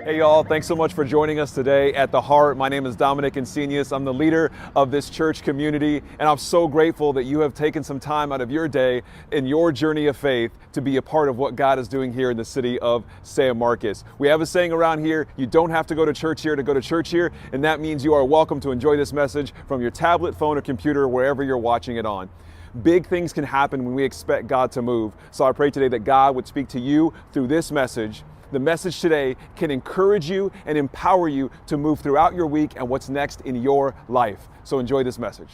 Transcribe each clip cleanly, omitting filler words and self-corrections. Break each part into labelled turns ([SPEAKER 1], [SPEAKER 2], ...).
[SPEAKER 1] Hey y'all, thanks so much for joining us today at The Heart. My name is Dominic. I'm the leader of this church community, and I'm so grateful that you have taken some time out of your day in your journey of faith to be a part of what God is doing here in the city of San Marcos. We have a saying around here, you don't have to go to church here to go to church here, and that means you are welcome to enjoy this message from your tablet, phone, or computer, wherever you're watching it on. Big things can happen when we expect God to move. So I pray today that God would speak to you through this message. The message today can encourage you and empower you to move throughout your week and what's next in your life. So enjoy this message.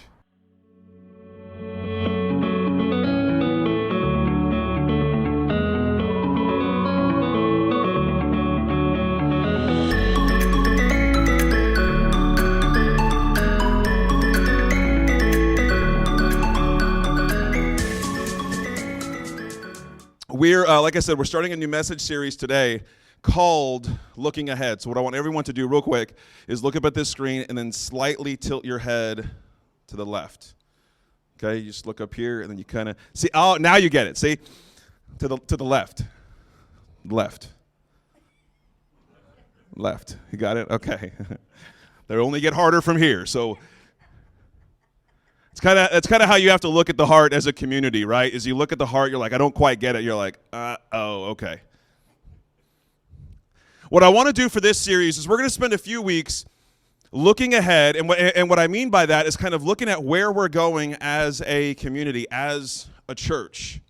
[SPEAKER 1] Like I said, we're starting a new message series today called Looking Ahead. So what I want everyone to do real quick is look up at this screen and then slightly tilt your head to the left. Okay, you just look up here and then you kind of see, oh, now you get it. See? To the left. Left. Left. You got it? Okay. They only get harder from here. So It's kind of how you have to look at the heart as a community, right? As you look at the heart, you're like, I don't quite get it. You're like, oh, okay. What I want to do for this series is we're going to spend a few weeks looking ahead, and what I mean by that is kind of looking at where we're going as a community, as a church.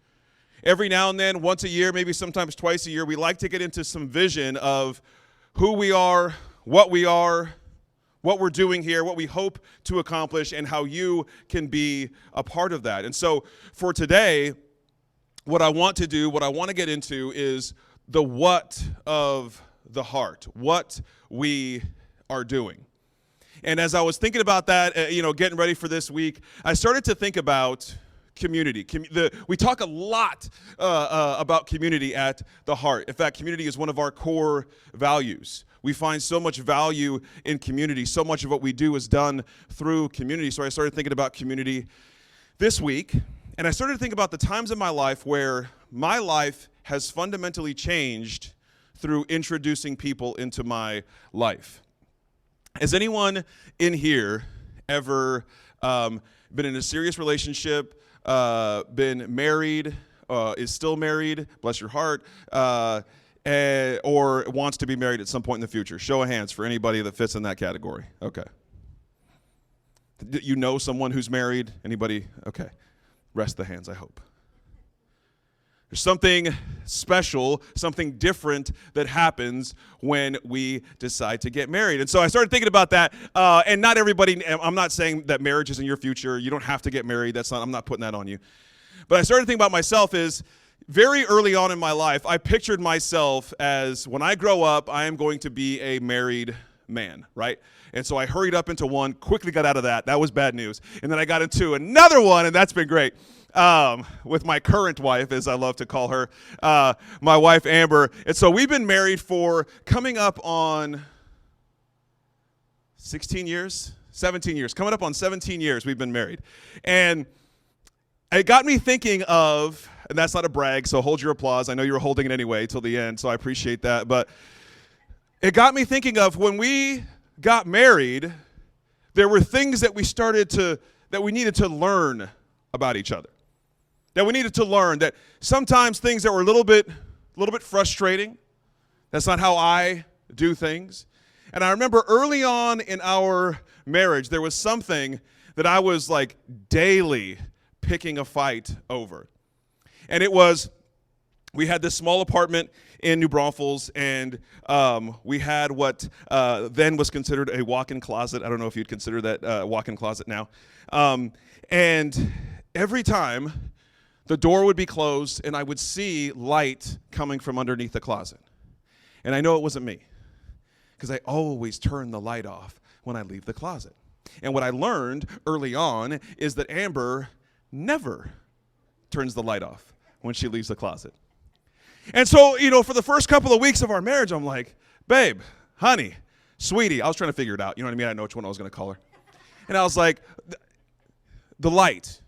[SPEAKER 1] Every now and then, once a year, maybe sometimes twice a year, we like to get into some vision of who we are, what we're doing here, what we hope to accomplish, and how you can be a part of that. And so for today, what I want to get into is the what of the heart, what we are doing. And as I was thinking about that, getting ready for this week, I started to think about community. We talk a lot about community at the Heart. In fact, community is one of our core values. We find so much value in community. So much of what we do is done through community. So I started thinking about community this week, and I started to think about the times in my life where my life has fundamentally changed through introducing people into my life. Has anyone in here ever been in a serious relationship, been married, is still married, bless your heart, or wants to be married at some point in the future? Show of hands for anybody that fits in that category. Okay. You know someone who's married? Anybody? Okay. Rest the hands, I hope. There's something special, something different that happens when we decide to get married. And so I started thinking about that. And not everybody, I'm not saying that marriage is in your future. You don't have to get married. I'm not putting that on you. But I started thinking about myself is very early on in my life, I pictured myself as when I grow up, I am going to be a married man, right? And so I hurried up into one, quickly got out of that. That was bad news. And then I got into another one, and that's been great. With my current wife, as I love to call her, my wife, Amber. And so we've been married for coming up on 17 years, coming up on 17 years we've been married. And it got me thinking of, and that's not a brag, so hold your applause. I know you were holding it anyway till the end, so I appreciate that. But it got me thinking of when we got married, there were things that we needed to learn about each other. That we needed to learn that sometimes things that were a little bit frustrating. That's not how I do things. And I remember early on in our marriage, there was something that I was like daily picking a fight over. And it was, we had this small apartment in New Braunfels, and we had what then was considered a walk-in closet. I don't know if you'd consider that walk-in closet now. And every time the door would be closed and I would see light coming from underneath the closet. And I know it wasn't me because I always turn the light off when I leave the closet. And what I learned early on is that Amber never turns the light off when she leaves the closet. And so, for the first couple of weeks of our marriage, I'm like, babe, honey, sweetie. I was trying to figure it out. You know what I mean? I didn't know which one I was going to call her. And I was like, the light.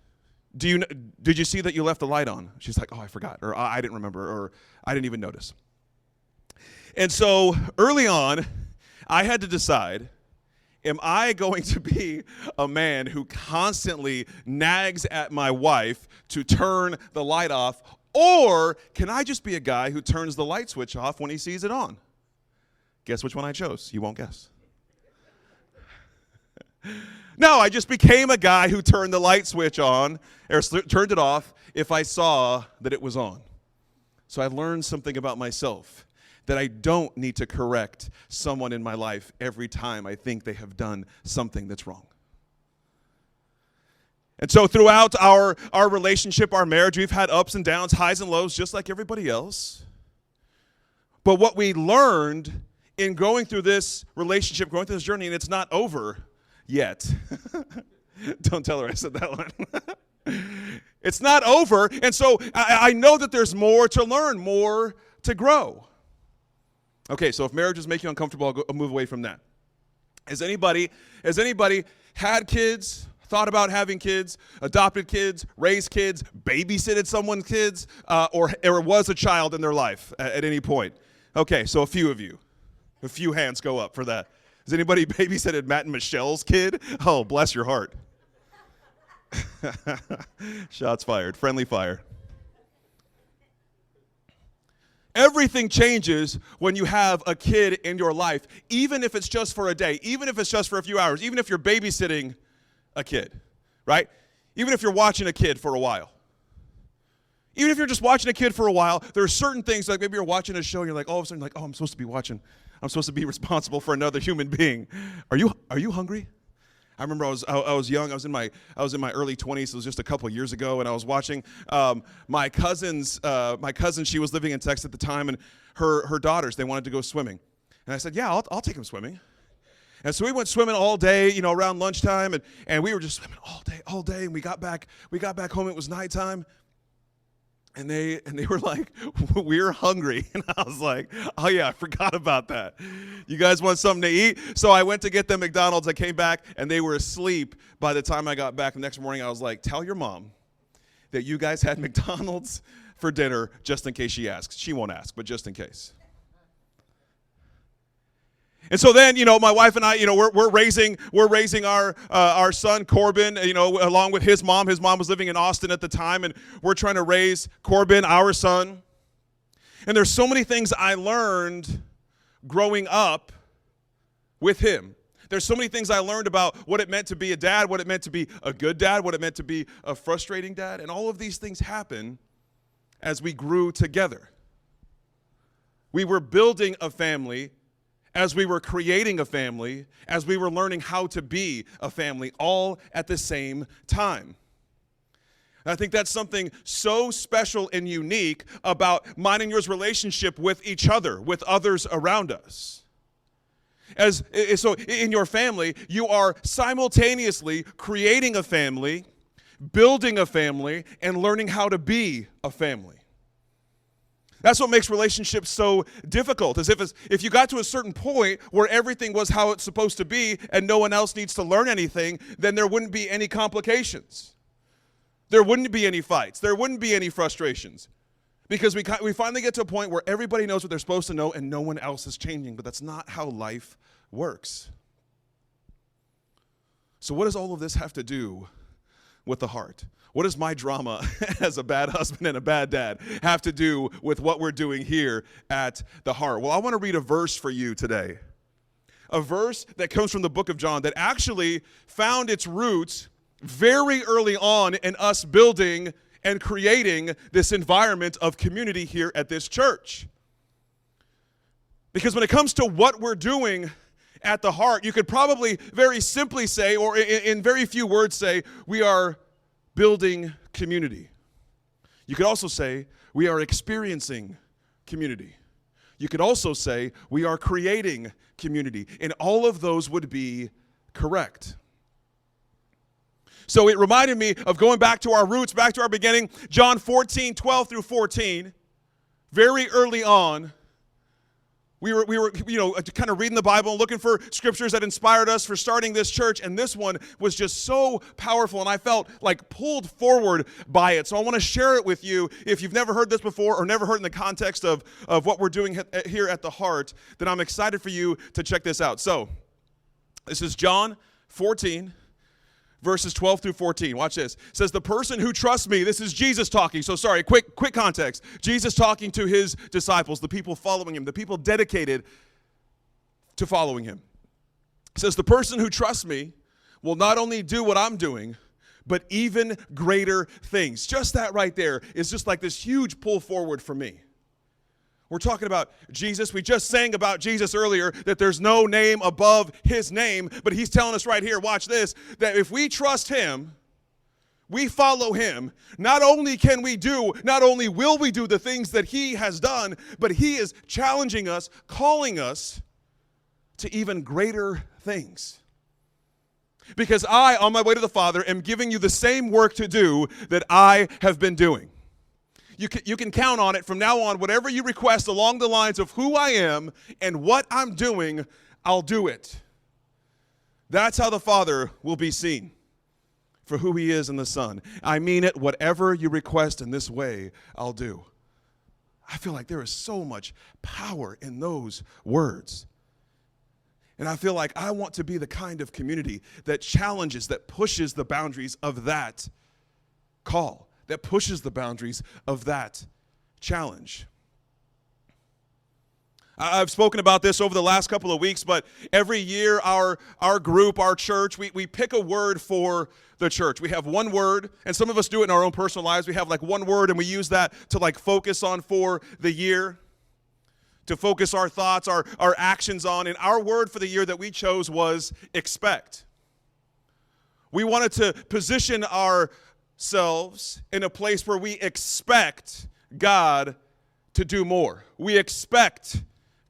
[SPEAKER 1] Did you see that you left the light on? She's like, oh, I forgot, or I didn't remember, or I didn't even notice. And so early on, I had to decide, am I going to be a man who constantly nags at my wife to turn the light off, or can I just be a guy who turns the light switch off when he sees it on? Guess which one I chose? You won't guess. No, I just became a guy who turned the light switch on, or turned it off if I saw that it was on. So I learned something about myself, that I don't need to correct someone in my life every time I think they have done something that's wrong. And so throughout our relationship, our marriage, we've had ups and downs, highs and lows, just like everybody else. But what we learned in going through this relationship, going through this journey, and it's not over yet. Don't tell her I said that one. It's not over. And so I know that there's more to learn, more to grow. Okay, so if marriage is making you uncomfortable, I'll move away from that. Has anybody had kids, thought about having kids, adopted kids, raised kids, babysitted someone's kids, or was a child in their life at any point? Okay, so a few of you. A few hands go up for that. Has anybody babysitted Matt and Michelle's kid? Oh, bless your heart. Shots fired. Friendly fire. Everything changes when you have a kid in your life, even if it's just for a day, even if it's just for a few hours, even if you're babysitting a kid, right? Even if you're watching a kid for a while. Even if you're just watching a kid for a while, there are certain things, like maybe you're watching a show and you're like, all of a sudden, like, oh, I'm supposed to be responsible for another human being. Are you hungry? I remember I was young. I was in my early 20s. It was just a couple years ago, and I was watching my cousin. She was living in Texas at the time, and her daughters, they wanted to go swimming, and I said, yeah, I'll take them swimming. And so we went swimming all day, around lunchtime, and we were just swimming all day. And we got back home. It was nighttime. And they were like, we're hungry. And I was like, oh, yeah, I forgot about that. You guys want something to eat? So I went to get them McDonald's. I came back, and they were asleep by the time I got back the next morning. I was like, tell your mom that you guys had McDonald's for dinner just in case she asks. She won't ask, but just in case. And so then, my wife and I, we're raising our son Corbin, along with his mom. His mom was living in Austin at the time, and we're trying to raise Corbin, our son. And there's so many things I learned growing up with him. There's so many things I learned about what it meant to be a dad, what it meant to be a good dad, what it meant to be a frustrating dad, and all of these things happen as we grew together. We were building a family as we were creating a family, as we were learning how to be a family, all at the same time. And I think that's something so special and unique about mine and yours relationship with each other, with others around us. So in your family, you are simultaneously creating a family, building a family, and learning how to be a family. That's what makes relationships so difficult, is if you got to a certain point where everything was how it's supposed to be and no one else needs to learn anything, then there wouldn't be any complications. There wouldn't be any fights. There wouldn't be any frustrations. Because we finally get to a point where everybody knows what they're supposed to know and no one else is changing. But that's not how life works. So what does all of this have to do with the heart? What does my drama as a bad husband and a bad dad have to do with what we're doing here at the Heart? Well, I want to read a verse for you today. A verse that comes from the book of John that actually found its roots very early on in us building and creating this environment of community here at this church. Because when it comes to what we're doing at the Heart, you could probably very simply say, or in very few words say, we are building community. You could also say we are experiencing community. You could also say we are creating community. And all of those would be correct. So it reminded me of going back to our roots, back to our beginning. John 14, 12 through 14. Very early on, We were, kind of reading the Bible and looking for scriptures that inspired us for starting this church, and this one was just so powerful, and I felt like pulled forward by it. So I want to share it with you. If you've never heard this before or never heard in the context of what we're doing here at The Heart, then I'm excited for you to check this out. So this is John 14, verses 12 through 14. Watch this. It says, the person who trusts me, this is Jesus talking. So sorry, quick context. Jesus talking to his disciples, the people following him, the people dedicated to following him. It says, the person who trusts me will not only do what I'm doing, but even greater things. Just that right there is just like this huge pull forward for me. We're talking about Jesus. We just sang about Jesus earlier, that there's no name above his name, but he's telling us right here, watch this, that if we trust him, we follow him, not only will we do the things that he has done, but he is challenging us, calling us to even greater things. Because I, on my way to the Father, am giving you the same work to do that I have been doing. You can count on it from now on. Whatever you request along the lines of who I am and what I'm doing, I'll do it. That's how the Father will be seen, for who he is in the Son. I mean it, whatever you request in this way, I'll do. I feel like there is so much power in those words. And I feel like I want to be the kind of community that challenges, that pushes the boundaries of that call, that pushes the boundaries of that challenge. I've spoken about this over the last couple of weeks, but every year our group, our church, we pick a word for the church. We have one word, and some of us do it in our own personal lives. We have like one word, and we use that to like focus on for the year, to focus our thoughts, our actions on. And our word for the year that we chose was expect. We wanted to position ourselves in a place where we expect God to do more. We expect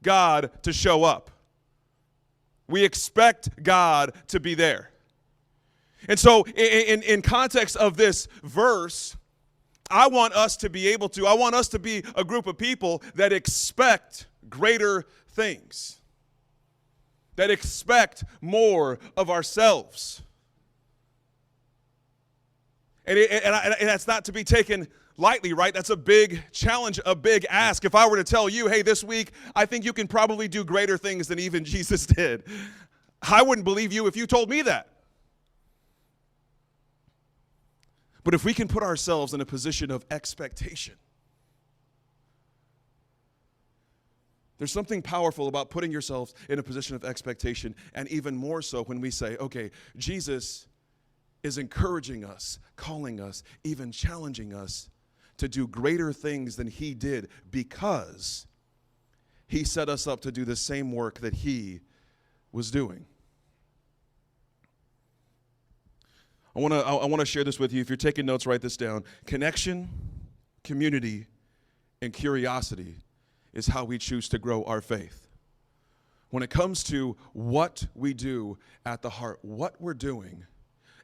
[SPEAKER 1] God to show up. We expect God to be there. And so in context of this verse, I want us to be a group of people that expect greater things, that expect more of ourselves. And that's not to be taken lightly, right? That's a big challenge, a big ask. If I were to tell you, hey, this week, I think you can probably do greater things than even Jesus did, I wouldn't believe you if you told me that. But if we can put ourselves in a position of expectation, there's something powerful about putting yourselves in a position of expectation, and even more so when we say, okay, Jesus is encouraging us, calling us, even challenging us to do greater things than he did because he set us up to do the same work that he was doing. I want to share this with you. If you're taking notes, write this down. Connection, community, and curiosity is how we choose to grow our faith. When it comes to what we do at the heart, what we're doing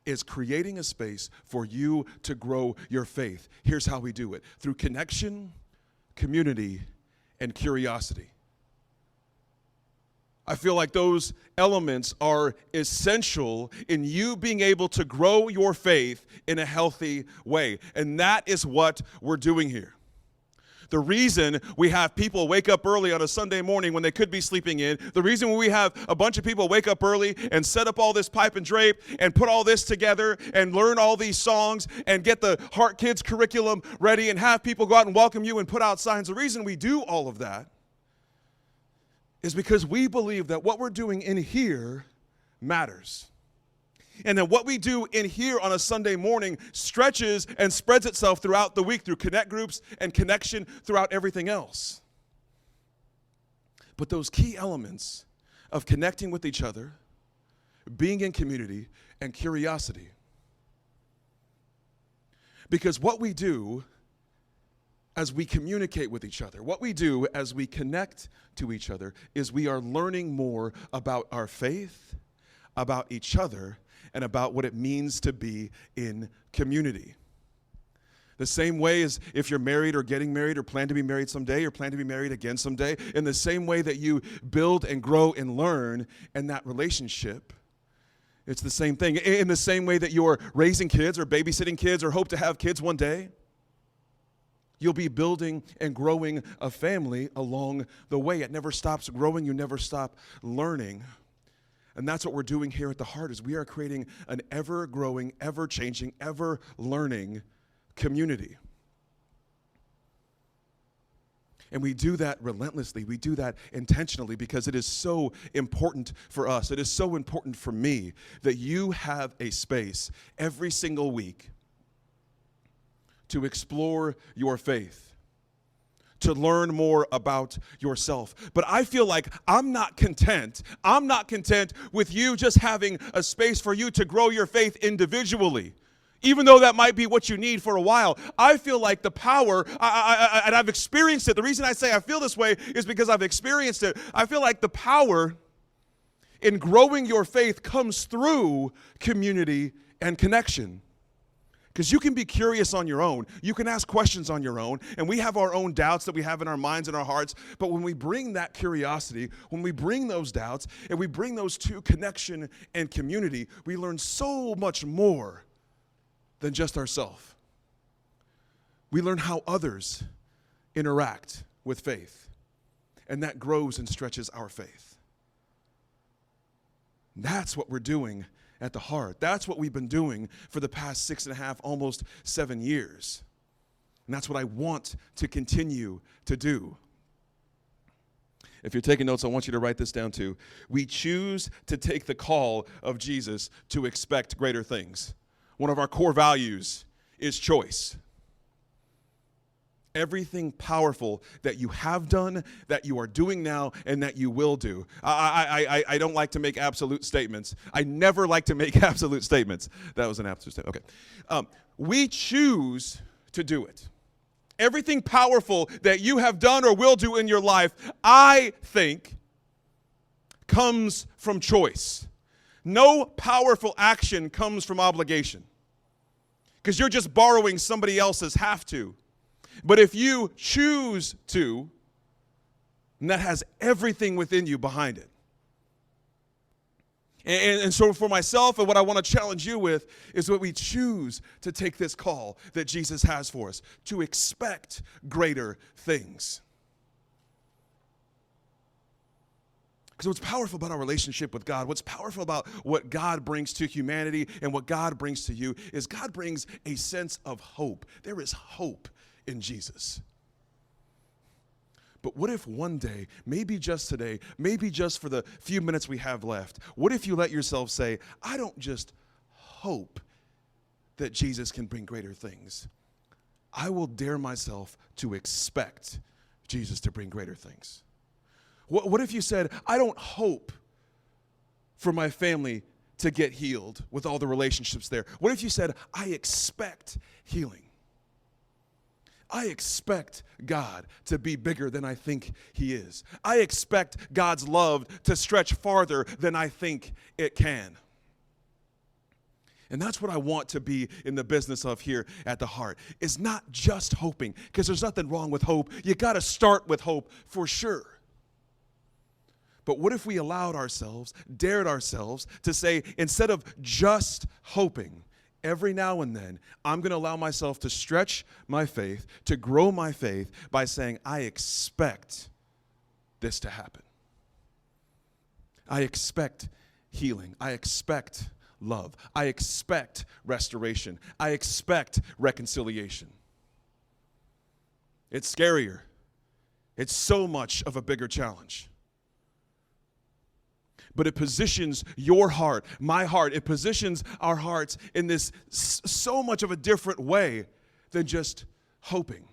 [SPEAKER 1] is creating a space for you to grow your faith. Here's how we do it: through connection, community, and curiosity. I feel like those elements are essential in you being able to grow your faith in a healthy way. And that is what we're doing here. The reason we have people wake up early on a Sunday morning when they could be sleeping in, the reason we have a bunch of people wake up early and set up all this pipe and drape and put all this together and learn all these songs and get the Heart Kids curriculum ready and have people go out and welcome you and put out signs, the reason we do all of that is because we believe that what we're doing in here matters. And that what we do in here on a Sunday morning stretches and spreads itself throughout the week through connect groups and connection throughout everything else. But those key elements of connecting with each other, being in community, and curiosity. Because what we do as we communicate with each other, what we do as we connect to each other, is we are learning more about our faith, about each other, and about what it means to be in community. The same way as if you're married or getting married or plan to be married someday or plan to be married again someday, in the same way that you build and grow and learn in that relationship, it's the same thing. In the same way that you're raising kids or babysitting kids or hope to have kids one day, you'll be building and growing a family along the way. It never stops growing. You never stop learning. And that's what we're doing here at The Heart, is we are creating an ever-growing, ever-changing, ever-learning community. And we do that relentlessly. We do that intentionally because it is so important for us. It is so important for me that you have a space every single week to explore your faith, to learn more about yourself. But I feel like I'm not content. I'm not content with you just having a space for you to grow your faith individually. Even though that might be what you need for a while, I feel like the power, and I've experienced it. The reason I say I feel this way is because I've experienced it. I feel like the power in growing your faith comes through community and connection. Because you can be curious on your own. You can ask questions on your own. And we have our own doubts that we have in our minds and our hearts. But when we bring that curiosity, when we bring those doubts, and we bring those to connection and community, we learn so much more than just ourselves. We learn how others interact with faith. And that grows and stretches our faith. That's what we're doing at The Heart. That's what we've been doing for the past 6.5, almost 7 years. And that's what I want to continue to do. If you're taking notes, I want you to write this down too. We choose to take the call of Jesus to expect greater things. One of our core values is choice. Everything powerful that you have done, that you are doing now, and that you will do. I don't like to make absolute statements. I never like to make absolute statements. That was an absolute statement. Okay. We choose to do it. Everything powerful that you have done or will do in your life, I think, comes from choice. No powerful action comes from obligation, because you're just borrowing somebody else's have to. But if you choose to, and that has everything within you behind it. And so for myself, and what I want to challenge you with is what we choose to take this call that Jesus has for us, to expect greater things. Because what's powerful about our relationship with God, what's powerful about what God brings to humanity and what God brings to you, is God brings a sense of hope. There is hope in Jesus. But what if one day, maybe just today, maybe just for the few minutes we have left, what if you let yourself say, I don't just hope that Jesus can bring greater things. I will dare myself to expect Jesus to bring greater things. What if you said, I don't hope for my family to get healed with all the relationships there? What if you said, I expect healing? I expect God to be bigger than I think he is. I expect God's love to stretch farther than I think it can. And that's what I want to be in the business of here at The Heart, is not just hoping, because there's nothing wrong with hope. You got to start with hope for sure. But what if we allowed ourselves, dared ourselves to say, instead of just hoping, every now and then, I'm going to allow myself to stretch my faith, to grow my faith by saying, I expect this to happen. I expect healing. I expect love. I expect restoration. I expect reconciliation. It's scarier. It's so much of a bigger challenge. But it positions your heart, my heart, it positions our hearts in this so much of a different way than just hoping.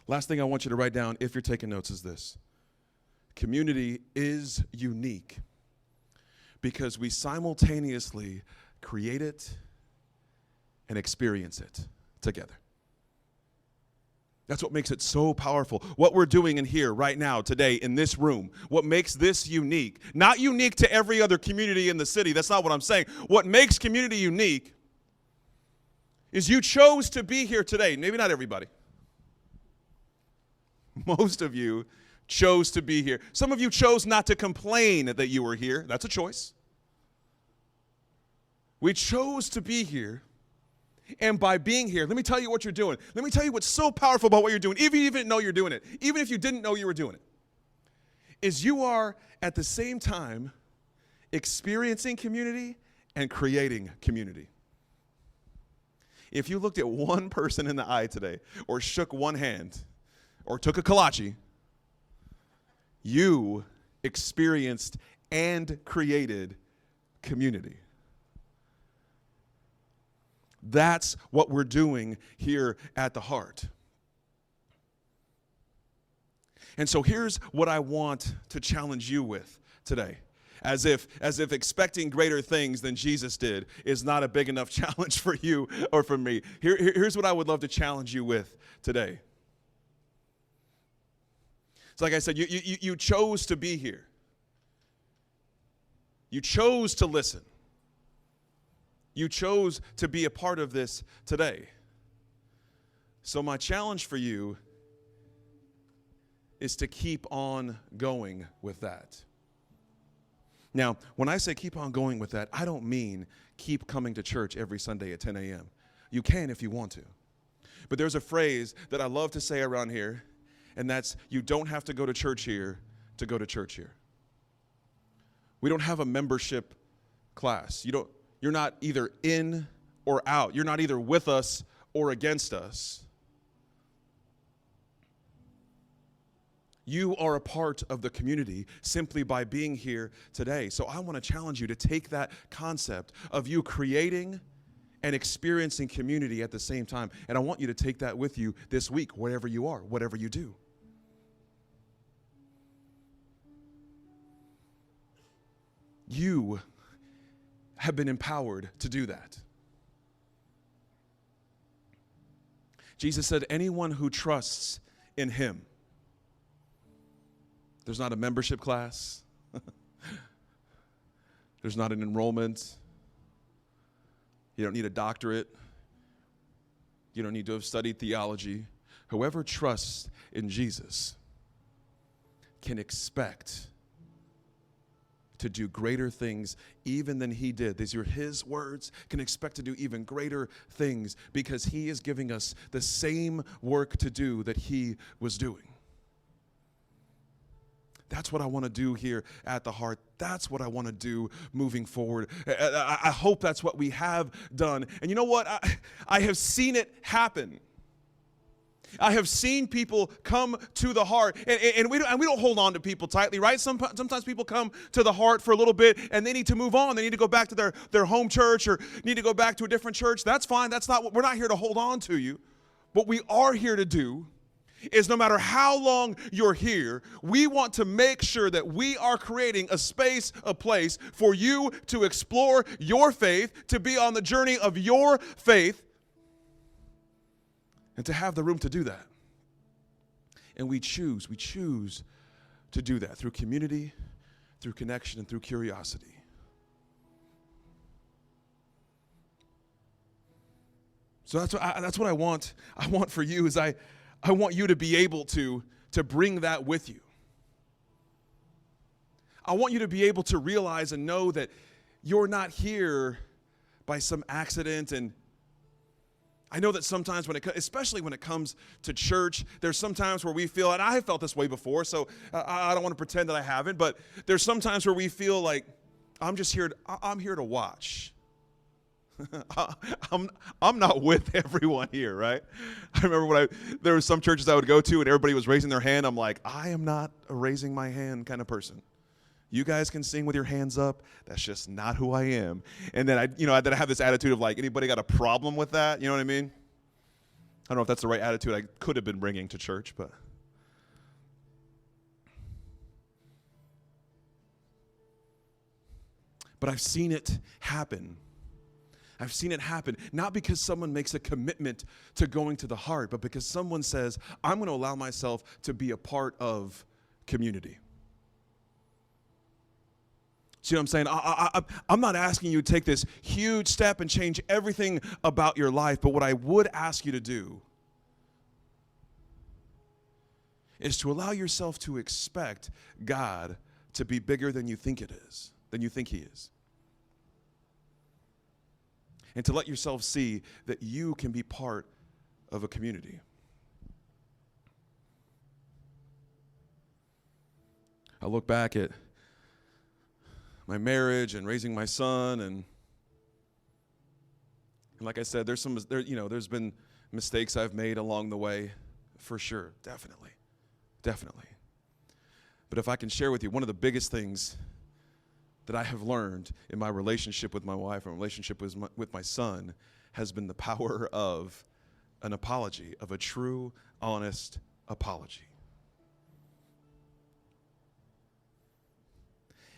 [SPEAKER 1] Last thing I want you to write down, if you're taking notes, is this. Community is unique because we simultaneously create it and experience it together. That's what makes it so powerful. What we're doing in here right now, today, in this room, what makes this unique, not unique to every other community in the city, that's not what I'm saying. What makes community unique is you chose to be here today. Maybe not everybody. Most of you chose to be here. Some of you chose not to complain that you were here. That's a choice. We chose to be here. And by being here, let me tell you what you're doing. Let me tell you what's so powerful about what you're doing, even if you didn't know you're doing it, even if you didn't know you were doing it, is you are at the same time experiencing community and creating community. If you looked at one person in the eye today, or shook one hand, or took a kolache, you experienced and created community. That's what we're doing here at the Heart. And so here's what I want to challenge you with today. As if expecting greater things than Jesus did is not a big enough challenge for you or for me. Here's what I would love to challenge you with today. It's like I said, you chose to be here. You chose to listen. You chose to be a part of this today. So my challenge for you is to keep on going with that. Now, when I say keep on going with that, I don't mean keep coming to church every Sunday at 10 a.m. You can if you want to. But there's a phrase that I love to say around here, and that's you don't have to go to church here to go to church here. We don't have a membership class. You're not either in or out. You're not either with us or against us. You are a part of the community simply by being here today. So I want to challenge you to take that concept of you creating and experiencing community at the same time. And I want you to take that with you this week, wherever you are, whatever you do. You have been empowered to do that. Jesus said, anyone who trusts in him. There's not a membership class. There's not an enrollment. You don't need a doctorate. You don't need to have studied theology. Whoever trusts in Jesus can expect to do greater things even than he did. These are his words. Can expect to do even greater things because he is giving us the same work to do that he was doing. That's what I want to do here at the Heart. That's what I want to do moving forward. I hope that's what we have done. And you know what? I have seen it happen. I have seen people come to the Heart, and we don't hold on to people tightly, right? Sometimes people come to the Heart for a little bit, and they need to move on. They need to go back to their home church or need to go back to a different church. That's fine. We're not here to hold on to you. What we are here to do is no matter how long you're here, we want to make sure that we are creating a space, a place for you to explore your faith, to be on the journey of your faith, and to have the room to do that. And we choose to do that through community, through connection, and through curiosity. So that's what I want. I want for you is I want you to be able to bring that with you. I want you to be able to realize and know that you're not here by some accident. And I know that sometimes especially when it comes to church, there's some times where we feel, and I have felt this way before, so I don't want to pretend that I haven't, but there's some times where we feel like I'm here to watch. I'm not with everyone here, right? I remember there were some churches I would go to and everybody was raising their hand. I'm like, I am not a raising my hand kind of person. You guys can sing with your hands up. That's just not who I am. And then I have this attitude of like, anybody got a problem with that? You know what I mean? I don't know if that's the right attitude I could have been bringing to church, but I've seen it happen. I've seen it happen, not because someone makes a commitment to going to the Heart, but because someone says, I'm going to allow myself to be a part of community. See what I'm saying? I'm not asking you to take this huge step and change everything about your life, but what I would ask you to do is to allow yourself to expect God to be bigger than you think it is, than you think He is. And to let yourself see that you can be part of a community. I look back at my marriage and raising my son, and like I said, there's been mistakes I've made along the way, for sure, definitely. But if I can share with you, one of the biggest things that I have learned in my relationship with my wife and relationship with my son has been the power of an apology, of a true, honest apology.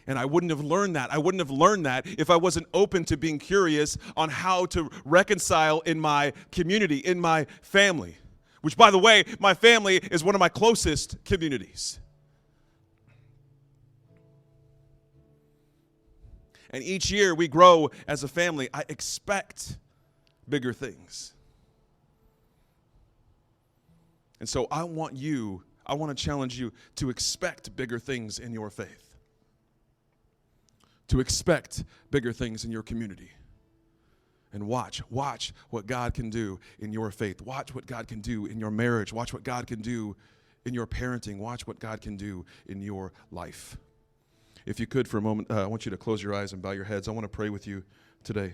[SPEAKER 1] And I wouldn't have learned that. I wouldn't have learned that if I wasn't open to being curious on how to reconcile in my community, in my family. Which, by the way, my family is one of my closest communities. And each year we grow as a family. I expect bigger things. And so I want to challenge you to expect bigger things in your faith. To expect bigger things in your community. And watch what God can do in your faith. Watch what God can do in your marriage. Watch what God can do in your parenting. Watch what God can do in your life. If you could for a moment, I want you to close your eyes and bow your heads. I want to pray with you today.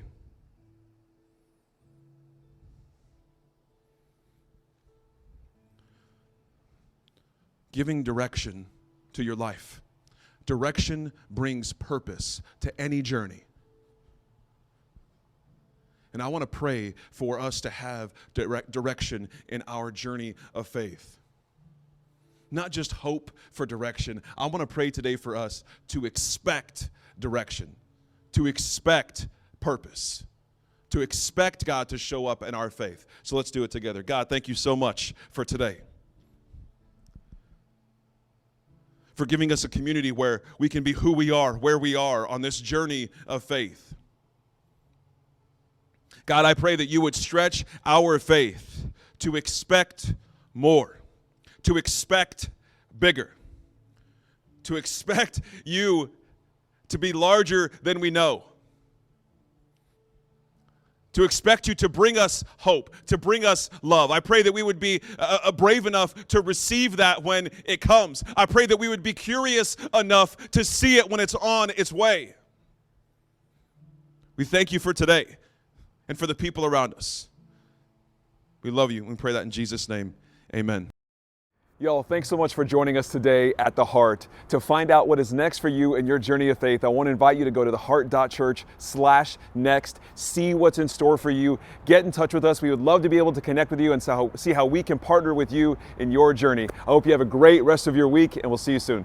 [SPEAKER 1] Giving direction to your life. Direction brings purpose to any journey. And I want to pray for us to have direction in our journey of faith. Not just hope for direction. I want to pray today for us to expect direction, to expect purpose, to expect God to show up in our faith. So let's do it together. God, thank you so much for today. For giving us a community where we can be who we are, where we are on this journey of faith. God, I pray that you would stretch our faith to expect more, to expect bigger, to expect you to be larger than we know, to expect you to bring us hope, to bring us love. I pray that we would be brave enough to receive that when it comes. I pray that we would be curious enough to see it when it's on its way. We thank you for today and for the people around us. We love you. We pray that in Jesus' name. Amen. Y'all, thanks so much for joining us today at The Heart. To find out what is next for you in your journey of faith, I want to invite you to go to theheart.church/next, see what's in store for you, get in touch with us. We would love to be able to connect with you and see how we can partner with you in your journey. I hope you have a great rest of your week, and we'll see you soon.